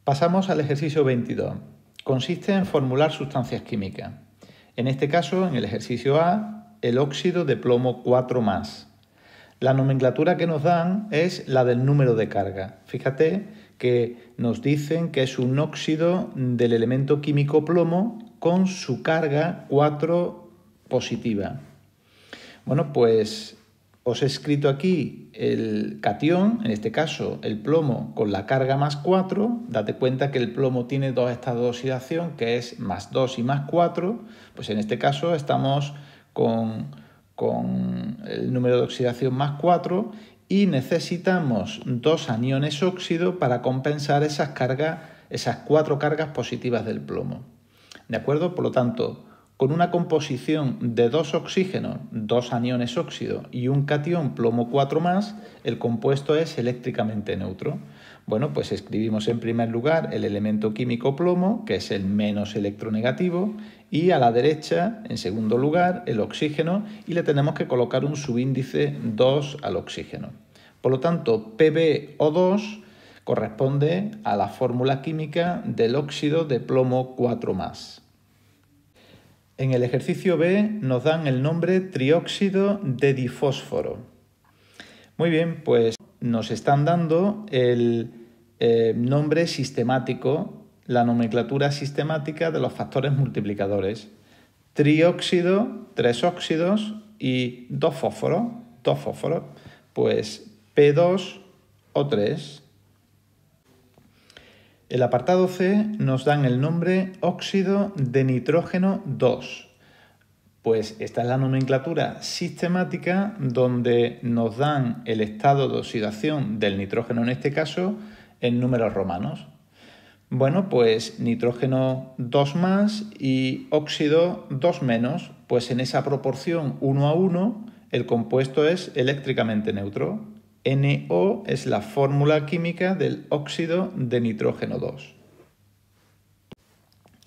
Pasamos al ejercicio 22. Consiste en formular sustancias químicas. En este caso, en el ejercicio A, el óxido de plomo 4+. La nomenclatura que nos dan es la del número de carga. Fíjate que nos dicen que es un óxido del elemento químico plomo con su carga 4 positiva. Bueno, pues os he escrito aquí el catión, en este caso el plomo con la carga +4. Date cuenta que el plomo tiene dos estados de oxidación, que es +2 y +4. Pues en este caso estamos con el número de oxidación +4 y necesitamos 2 aniones óxido para compensar esas 4 cargas positivas del plomo. ¿De acuerdo? Por lo tanto, con una composición de 2 oxígenos, 2 aniones óxido y un catión plomo 4+, el compuesto es eléctricamente neutro. Bueno, pues escribimos en primer lugar el elemento químico plomo, que es el menos electronegativo, y a la derecha, en segundo lugar, el oxígeno, y le tenemos que colocar un subíndice 2 al oxígeno. Por lo tanto, PbO2 corresponde a la fórmula química del óxido de plomo 4+. En el ejercicio B nos dan el nombre trióxido de difósforo. Muy bien, pues nos están dando el nombre sistemático, la nomenclatura sistemática de los factores multiplicadores. Trióxido, 3 óxidos y 2 fósforos, pues P2O3. El apartado C nos dan el nombre óxido de nitrógeno 2. Pues esta es la nomenclatura sistemática donde nos dan el estado de oxidación del nitrógeno, en este caso, en números romanos. Bueno, pues nitrógeno 2+ y óxido 2-, pues en esa proporción 1:1 el compuesto es eléctricamente neutro. NO es la fórmula química del óxido de nitrógeno 2.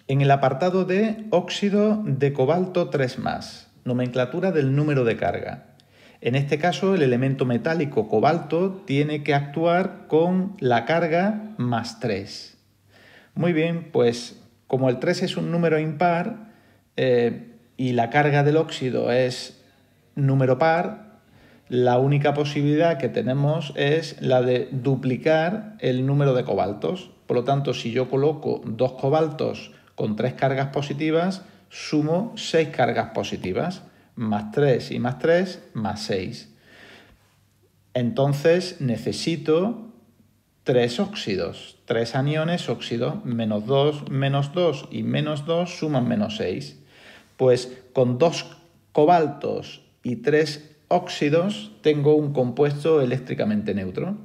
En el apartado D, óxido de cobalto 3+, nomenclatura del número de carga. En este caso, el elemento metálico cobalto tiene que actuar con la carga +3. Muy bien, pues como el 3 es un número impar y la carga del óxido es número par, la única posibilidad que tenemos es la de duplicar el número de cobaltos. Por lo tanto, si yo coloco 2 cobaltos con 3 cargas positivas, sumo 6 cargas positivas, +3 y +3, +6. Entonces necesito 3 óxidos, 3 aniones óxido, -2 y -2 suman -6. Pues con 2 cobaltos y 3 óxidos tengo un compuesto eléctricamente neutro.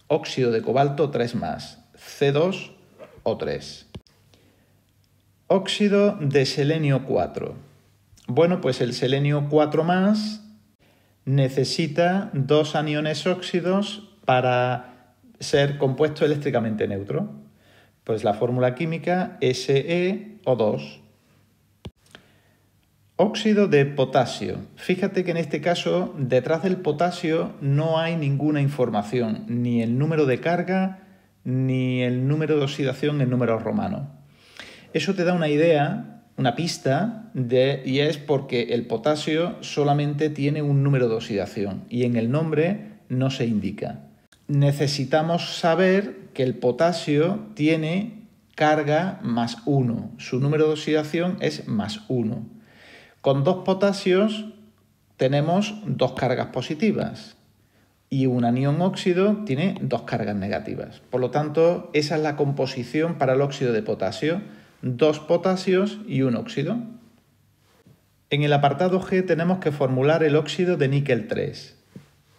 Óxido de cobalto 3+, C2O3. Óxido de selenio 4. Bueno, pues el selenio 4+ necesita 2 aniones óxidos para ser compuesto eléctricamente neutro. Pues la fórmula química SeO2. Óxido de potasio. Fíjate que en este caso, detrás del potasio no hay ninguna información, ni el número de carga, ni el número de oxidación en números romanos. Eso te da una idea, una pista, y es porque el potasio solamente tiene un número de oxidación y en el nombre no se indica. Necesitamos saber que el potasio tiene carga +1, su número de oxidación es +1. Con 2 potasios tenemos 2 cargas positivas y un anión óxido tiene 2 cargas negativas. Por lo tanto, esa es la composición para el óxido de potasio, 2 potasios y un óxido. En el apartado G tenemos que formular el óxido de níquel 3.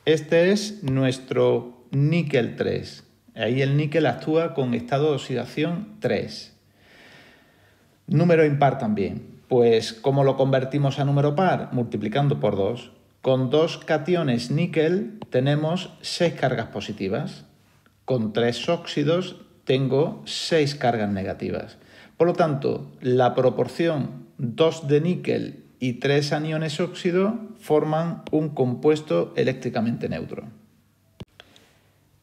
Este es nuestro níquel 3. Ahí el níquel actúa con estado de oxidación 3. Número impar también. Pues, ¿cómo lo convertimos a número par? Multiplicando por 2. Con 2 cationes níquel tenemos 6 cargas positivas. Con 3 óxidos tengo 6 cargas negativas. Por lo tanto, la proporción 2 de níquel y 3 aniones óxido forman un compuesto eléctricamente neutro.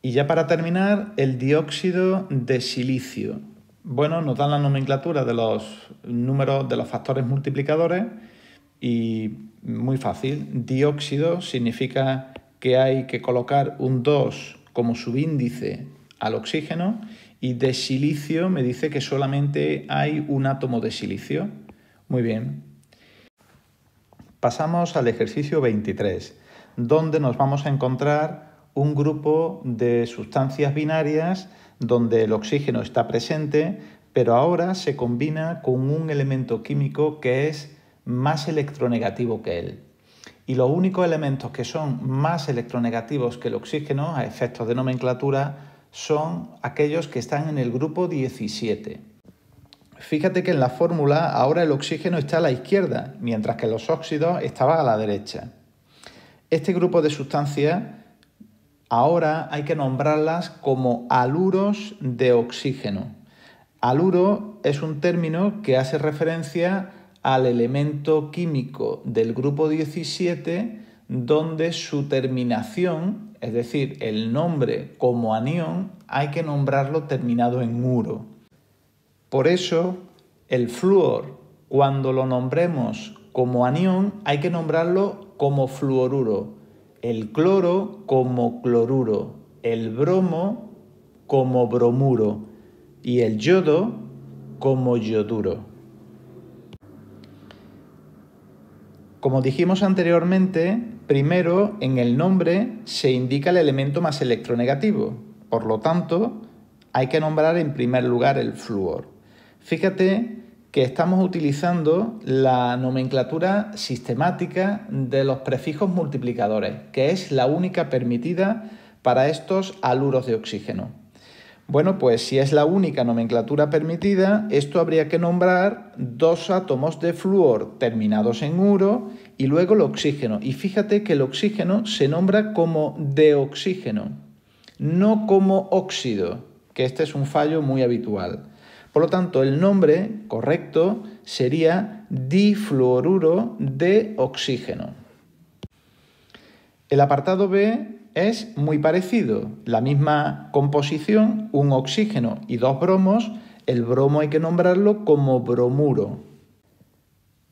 Y ya para terminar, el dióxido de silicio. Bueno, nos dan la nomenclatura de los números de los factores multiplicadores y muy fácil. Dióxido significa que hay que colocar un 2 como subíndice al oxígeno y de silicio me dice que solamente hay un átomo de silicio. Muy bien. Pasamos al ejercicio 23, donde nos vamos a encontrar un grupo de sustancias binarias donde el oxígeno está presente, pero ahora se combina con un elemento químico que es más electronegativo que él. Y los únicos elementos que son más electronegativos que el oxígeno, a efectos de nomenclatura, son aquellos que están en el grupo 17. Fíjate que en la fórmula ahora el oxígeno está a la izquierda, mientras que los óxidos estaban a la derecha. Este grupo de sustancias ahora hay que nombrarlas como haluros de oxígeno. Haluro es un término que hace referencia al elemento químico del grupo 17 donde su terminación, es decir, el nombre como anión, hay que nombrarlo terminado en uro. Por eso, el flúor, cuando lo nombremos como anión, hay que nombrarlo como fluoruro, el cloro como cloruro, el bromo como bromuro y el yodo como yoduro. Como dijimos anteriormente, primero en el nombre se indica el elemento más electronegativo, por lo tanto, hay que nombrar en primer lugar el flúor. Fíjate que estamos utilizando la nomenclatura sistemática de los prefijos multiplicadores, que es la única permitida para estos haluros de oxígeno. Bueno, pues si es la única nomenclatura permitida, esto habría que nombrar dos átomos de flúor terminados en uro y luego el oxígeno. Y fíjate que el oxígeno se nombra como deoxígeno, no como óxido, que este es un fallo muy habitual. Por lo tanto, el nombre correcto sería difluoruro de oxígeno. El apartado B es muy parecido. La misma composición, un oxígeno y dos bromos. El bromo hay que nombrarlo como bromuro.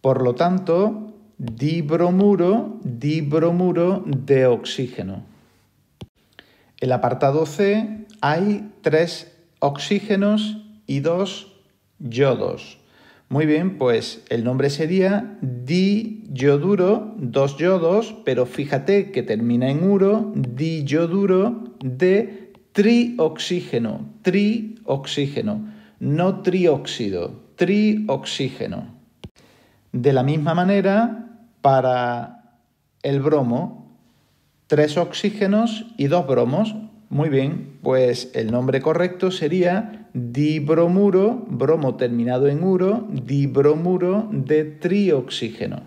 Por lo tanto, dibromuro de oxígeno. El apartado C hay 3 oxígenos y 2 yodos. Muy bien, pues el nombre sería diyoduro, 2 yodos, pero fíjate que termina en uro, diyoduro de trioxígeno, no trióxido, trioxígeno. De la misma manera, para el bromo, 3 oxígenos y 2 bromos. Muy bien, pues el nombre correcto sería dibromuro, bromo terminado en uro, dibromuro de trioxígeno.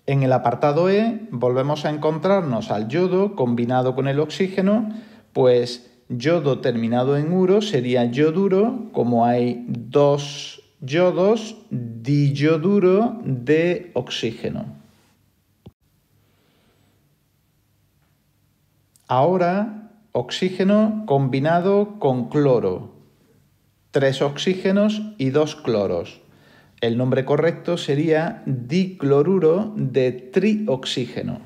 En el apartado E volvemos a encontrarnos al yodo combinado con el oxígeno, pues yodo terminado en uro sería yoduro, como hay 2 yodos, diyoduro de oxígeno. Ahora, oxígeno combinado con cloro. 3 oxígenos y 2 cloros. El nombre correcto sería dicloruro de trioxígeno.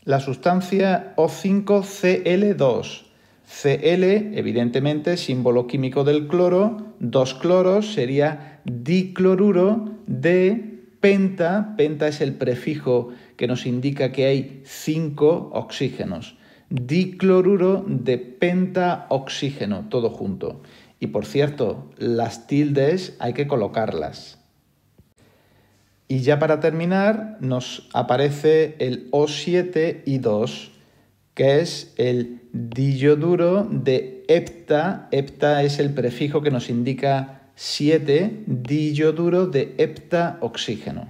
La sustancia O5Cl2. Cl, evidentemente, símbolo químico del cloro. 2 cloros sería dicloruro de penta. Penta es el prefijo que nos indica que hay 5 oxígenos. Dicloruro de pentaoxígeno, todo junto. Y por cierto, las tildes hay que colocarlas. Y ya para terminar nos aparece el O7 y 2, que es el diyoduro de hepta. Hepta es el prefijo que nos indica 7, diyoduro de heptaoxígeno.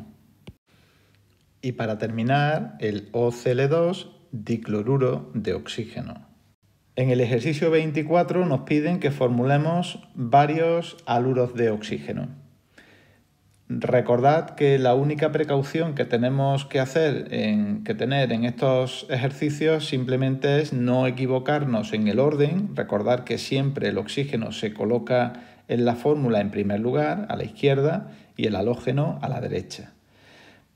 Y para terminar, el OCl2, dicloruro de oxígeno. En el ejercicio 24 nos piden que formulemos varios haluros de oxígeno. Recordad que la única precaución que tenemos que tener en estos ejercicios simplemente es no equivocarnos en el orden. Recordad que siempre el oxígeno se coloca en la fórmula en primer lugar, a la izquierda, y el halógeno a la derecha.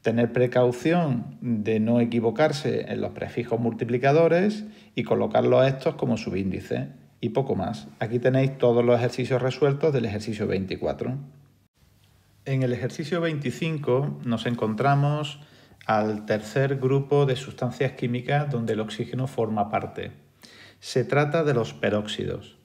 Tener precaución de no equivocarse en los prefijos multiplicadores y colocarlos a estos como subíndices y poco más. Aquí tenéis todos los ejercicios resueltos del ejercicio 24. En el ejercicio 25 nos encontramos al tercer grupo de sustancias químicas donde el oxígeno forma parte. Se trata de los peróxidos.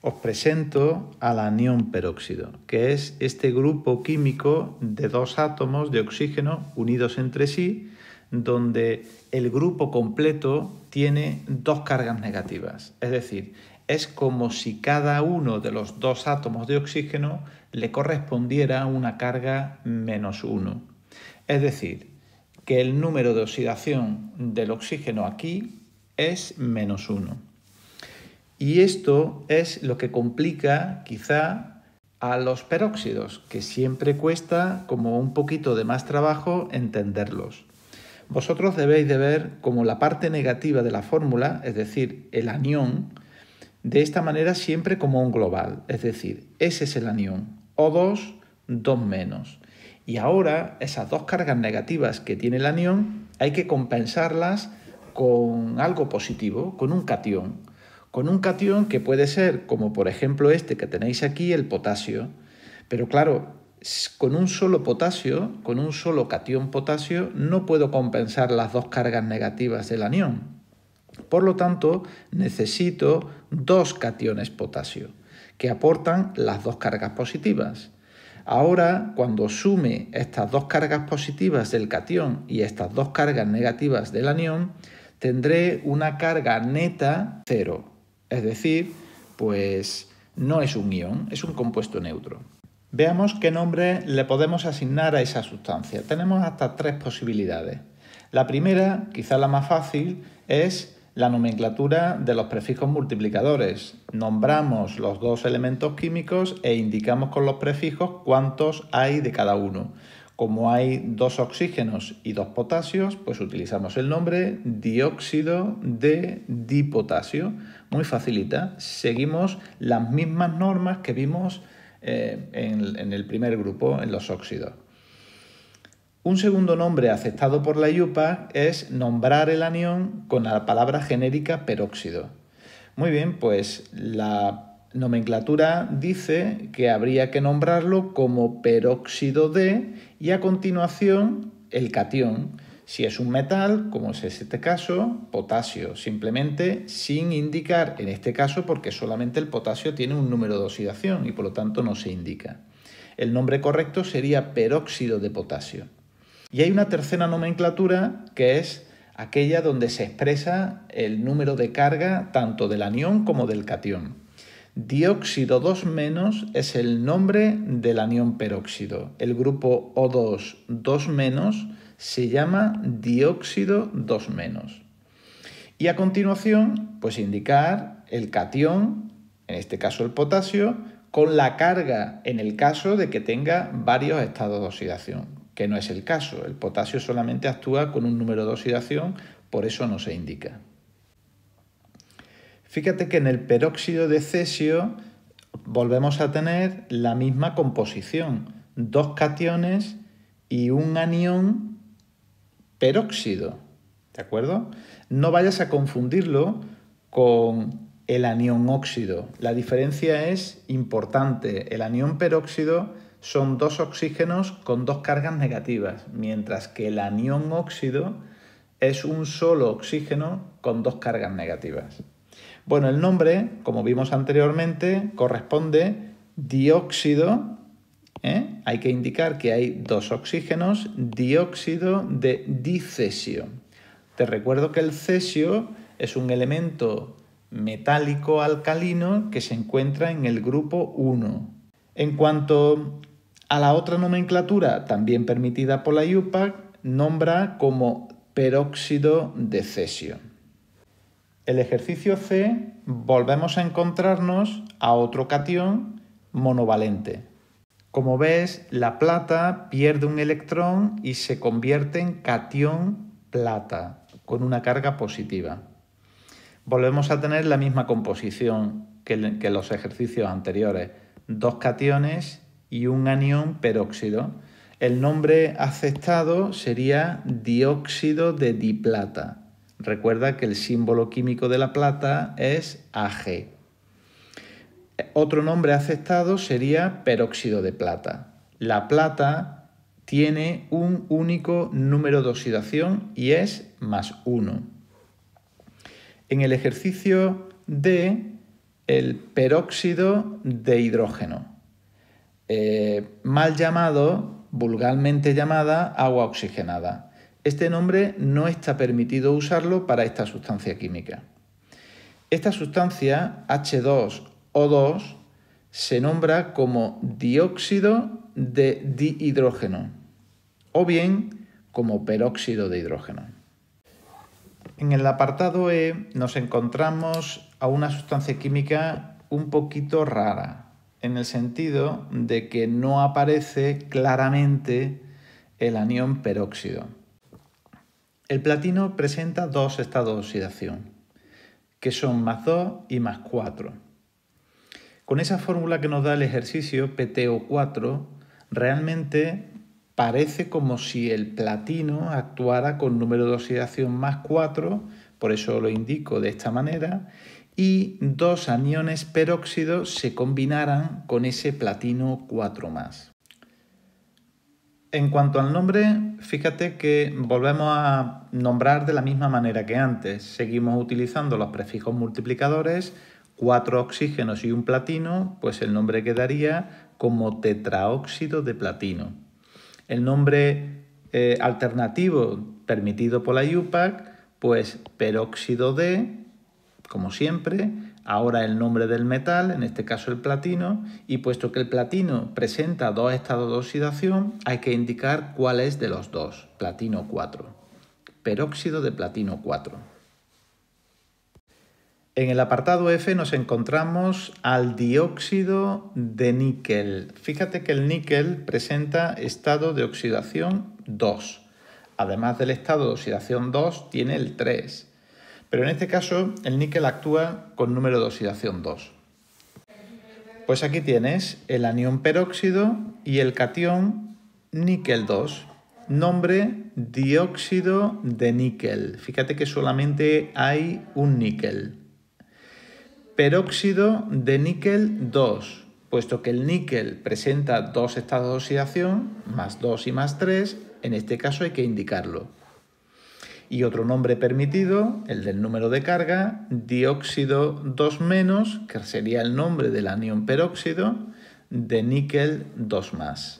Os presento al anión peróxido, que es este grupo químico de dos átomos de oxígeno unidos entre sí, donde el grupo completo tiene dos cargas negativas. Es decir, es como si cada uno de los dos átomos de oxígeno le correspondiera una carga -1. Es decir, que el número de oxidación del oxígeno aquí es -1. Y esto es lo que complica quizá a los peróxidos, que siempre cuesta como un poquito de más trabajo entenderlos. Vosotros debéis de ver como la parte negativa de la fórmula, es decir, el anión, de esta manera siempre como un global, es decir, ese es el anión, O2, 2-. Y ahora esas dos cargas negativas que tiene el anión hay que compensarlas con algo positivo, con un catión. Con un catión que puede ser, como por ejemplo este que tenéis aquí, el potasio. Pero claro, con un solo potasio, con un solo catión potasio, no puedo compensar las dos cargas negativas del anión. Por lo tanto, necesito dos cationes potasio, que aportan las dos cargas positivas. Ahora, cuando sume estas dos cargas positivas del catión y estas dos cargas negativas del anión, tendré una carga neta 0. Es decir, pues no es un ión, es un compuesto neutro. Veamos qué nombre le podemos asignar a esa sustancia. Tenemos hasta 3 posibilidades. La primera, quizá la más fácil, es la nomenclatura de los prefijos multiplicadores. Nombramos los dos elementos químicos e indicamos con los prefijos cuántos hay de cada uno. Como hay 2 oxígenos y 2 potasios, pues utilizamos el nombre dióxido de dipotasio. Muy facilita. Seguimos las mismas normas que vimos en el primer grupo, en los óxidos. Un segundo nombre aceptado por la IUPAC es nombrar el anión con la palabra genérica peróxido. Muy bien, pues la nomenclatura dice que habría que nombrarlo como peróxido de y a continuación el catión. Si es un metal, como es este caso, potasio, simplemente sin indicar, en este caso porque solamente el potasio tiene un número de oxidación y por lo tanto no se indica. El nombre correcto sería peróxido de potasio. Y hay una tercera nomenclatura que es aquella donde se expresa el número de carga tanto del anión como del catión. Dióxido 2- es el nombre del anión peróxido. El grupo O2 2- se llama dióxido 2-. Y a continuación, pues indicar el catión, en este caso el potasio, con la carga en el caso de que tenga varios estados de oxidación, que no es el caso. El potasio solamente actúa con un número de oxidación, por eso no se indica. Fíjate que en el peróxido de cesio volvemos a tener la misma composición, 2 cationes y un anión peróxido, ¿de acuerdo? No vayas a confundirlo con el anión óxido. La diferencia es importante. El anión peróxido son 2 oxígenos con 2 cargas negativas, mientras que el anión óxido es un solo oxígeno con 2 cargas negativas. Bueno, el nombre, como vimos anteriormente, corresponde dióxido. Hay que indicar que hay 2 oxígenos, dióxido de dicesio. Te recuerdo que el cesio es un elemento metálico alcalino que se encuentra en el grupo 1. En cuanto a la otra nomenclatura, también permitida por la IUPAC, nombra como peróxido de cesio. El ejercicio C, volvemos a encontrarnos a otro catión monovalente. Como ves, la plata pierde un electrón y se convierte en catión plata, con una carga positiva. Volvemos a tener la misma composición que los ejercicios anteriores, dos cationes y un anión peróxido. El nombre aceptado sería dióxido de diplata. Recuerda que el símbolo químico de la plata es Ag. Otro nombre aceptado sería peróxido de plata. La plata tiene un único número de oxidación y es +1. En el ejercicio D, el peróxido de hidrógeno, mal llamado, vulgarmente llamada agua oxigenada. Este nombre no está permitido usarlo para esta sustancia química. Esta sustancia, H2O2, se nombra como dióxido de dihidrógeno o bien como peróxido de hidrógeno. En el apartado E nos encontramos a una sustancia química un poquito rara, en el sentido de que no aparece claramente el anión peróxido. El platino presenta dos estados de oxidación, que son +2 y +4. Con esa fórmula que nos da el ejercicio, PtO4, realmente parece como si el platino actuara con número de oxidación +4, por eso lo indico de esta manera, y dos aniones peróxidos se combinaran con ese platino 4+. En cuanto al nombre, fíjate que volvemos a nombrar de la misma manera que antes. Seguimos utilizando los prefijos multiplicadores, 4 oxígenos y un platino, pues el nombre quedaría como tetraóxido de platino. El nombre alternativo permitido por la IUPAC, pues peróxido de, como siempre, ahora el nombre del metal, en este caso el platino, y puesto que el platino presenta dos estados de oxidación, hay que indicar cuál es de los dos, platino 4. Peróxido de platino 4. En el apartado F nos encontramos al dióxido de níquel. Fíjate que el níquel presenta estado de oxidación 2. Además del estado de oxidación 2, tiene el 3. Pero en este caso, el níquel actúa con número de oxidación 2. Pues aquí tienes el anión peróxido y el catión níquel 2. Nombre dióxido de níquel. Fíjate que solamente hay un níquel. Peróxido de níquel 2, puesto que el níquel presenta dos estados de oxidación, +2 y +3, en este caso hay que indicarlo. Y otro nombre permitido, el del número de carga, dióxido 2-, que sería el nombre del anión peróxido, de níquel 2+.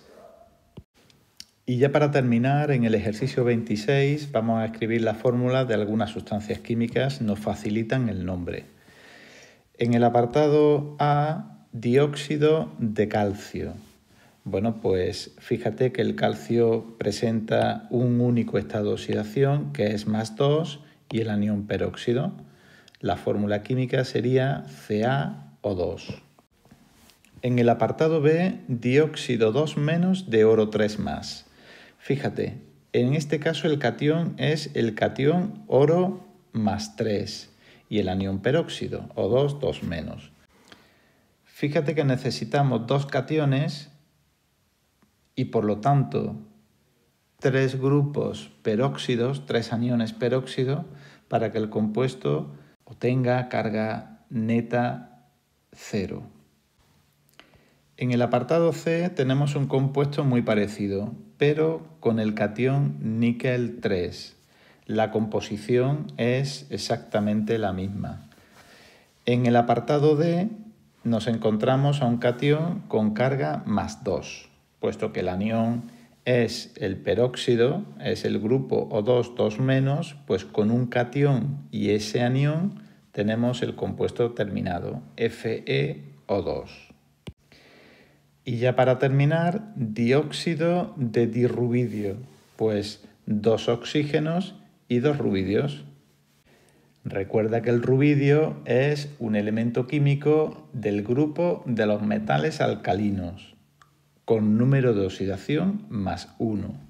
Y ya para terminar, en el ejercicio 26 vamos a escribir la fórmula de algunas sustancias químicas que nos facilitan el nombre. En el apartado A, dióxido de calcio. Bueno, pues fíjate que el calcio presenta un único estado de oxidación, que es +2, y el anión peróxido. La fórmula química sería CaO2. En el apartado B, dióxido 2- de oro 3+. Fíjate, en este caso el catión es el catión oro +3 y el anión peróxido, O2, 2-. Fíjate que necesitamos dos cationes y por lo tanto 3 grupos peróxidos, 3 aniones peróxido, para que el compuesto obtenga carga neta 0. En el apartado C tenemos un compuesto muy parecido, pero con el catión níquel 3. La composición es exactamente la misma. En el apartado D nos encontramos a un catión con carga +2, puesto que el anión es el peróxido, es el grupo O2, 2-, pues con un catión y ese anión tenemos el compuesto terminado, FeO2. Y ya para terminar, dióxido de dirrubidio, pues 2 oxígenos y 2 rubidios. Recuerda que el rubidio es un elemento químico del grupo de los metales alcalinos. con número de oxidación más 1.